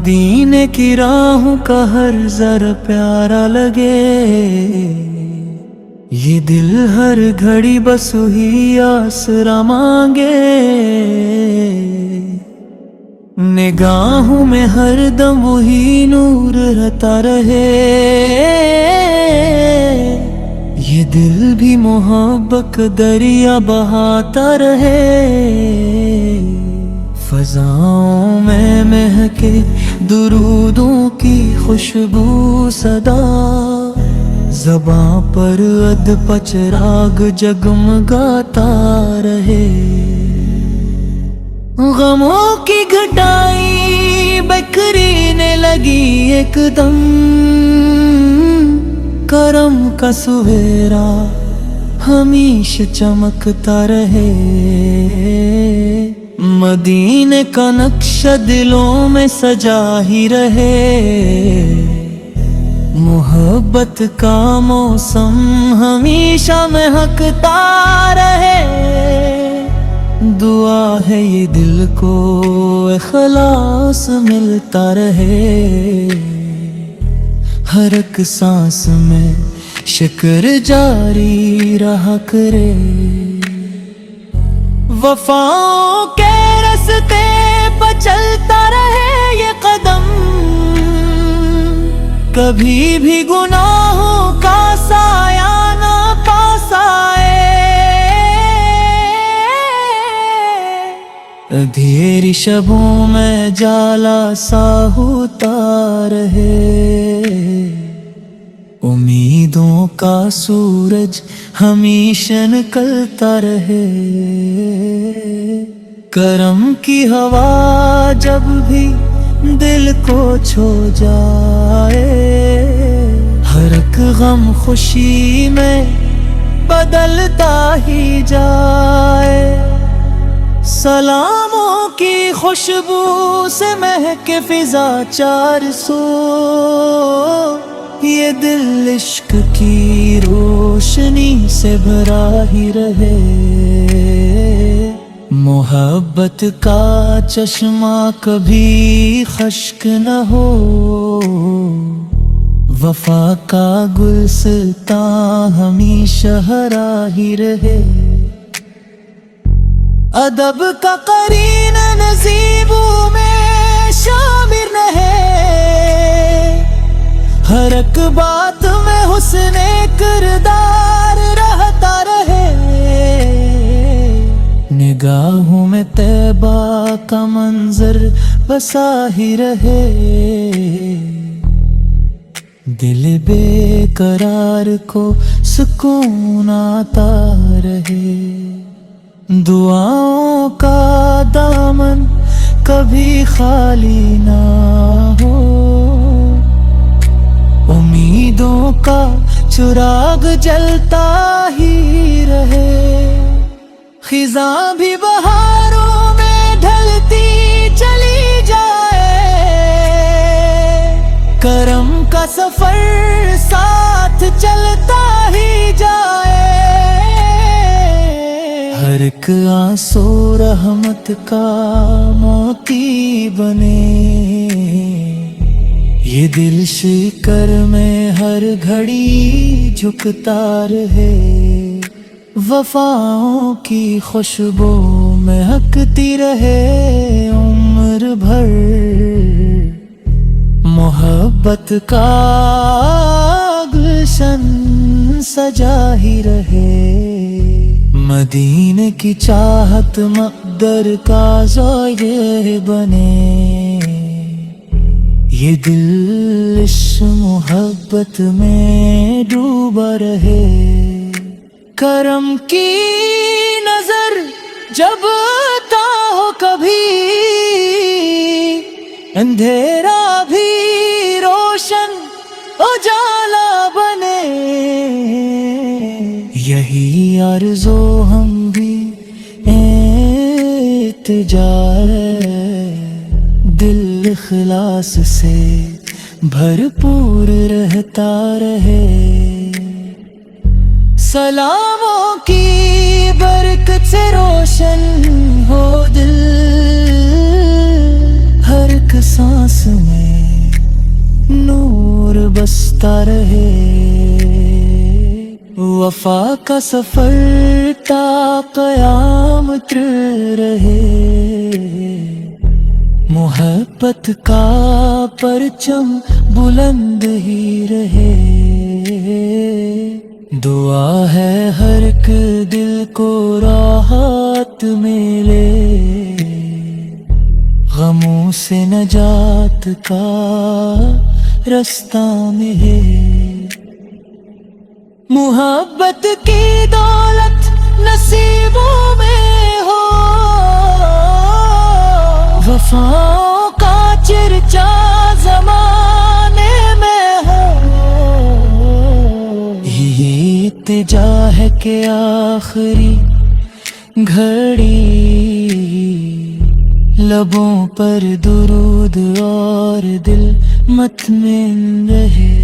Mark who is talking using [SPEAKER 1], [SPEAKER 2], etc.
[SPEAKER 1] मदीने की राहों का हर जरा प्यारा लगे, ये दिल हर घड़ी बस ही आसरा मांगे। निगाहों में हर दम वही नूर रहता रहे, ये दिल भी मोहब्बत का दरिया बहाता रहे। फजाओं में महके दुरूदों की खुशबू सदा, ज़बां पर अदब चिराग जगमगाता रहे। गमों की घटाई बिखरने लगी एकदम, करम का सुवेरा हमेशा चमकता रहे। मदीने का नक्शा दिलों में सजा ही रहे, मोहब्बत का मौसम हमेशा महकता रहे। दुआ है ये दिल को इखलास मिलता रहे, हर एक सांस में शुक्र जारी रहा करे। वफाओं के रास्ते पर चलता रहे ये कदम, कभी भी गुनाहों का साया ना पास आए। अंधेरी शबों में जाला सा होता रहे, उम्मीदों का सूरज हमेशा निकलता रहे। करम की हवा जब भी दिल को छू जाए, हर एक गम खुशी में बदलता ही जाए। सलामों की खुशबू से महके फिजा चार सौ, ये दिल इश्क की रोशनी से भरा ही रहे। मोहब्बत का चश्मा कभी खश्क न हो, वफा का गुलसितां हमेशा हरा ही रहे। अदब का करीना नसीबों में शामिल रहे, हर एक बात में हुस्ने किरदार रहता रहे। निगाहों में तैबा का मंजर बसा ही रहे, दिल बेकरार को सुकून आता रहे। दुआओं का दामन कभी खाली ना हो, उम्मीदों का चिराग जलता ही रहे। खिज़ा भी बहारों में ढलती चली जाए, करम का सफर साथ चलता ही जाए। हर एक आंसू रहमत का मोती बने, ये दिल शिकर में हर घड़ी झुकता रहे। वफाओं की खुशबू महकती रहे उम्र भर, मोहब्बत का गुलशन सजा ही रहे। मदीने की चाहत मक़दर का ज़ायरे बने, ये दिल इस मोहब्बत में डूबा रहे। करम की नजर जब आता हो कभी, अंधेरा भी रोशन उजाला बने। यही आरज़ू हम भी इल्तिजा है, दिल इख़लास से भरपूर रहता रहे। सलामों की बरकत से रोशन हो दिल, हर एक सांस में नूर बसता रहे, वफा का सफर ता क़यामत रहे, मोहब्बत का परचम बुलंद ही रहे। दुआ है हर एक दिल को राहत मिले, गमों से नजात का रास्ता मिले। मोहब्बत की दौलत नसीबों में हो, वफाओं का चर्चा ज़माने में हो। ये इत्तिजा है कि आखिरी घड़ी लबों पर दुरूद और दिल मतमिन रहे।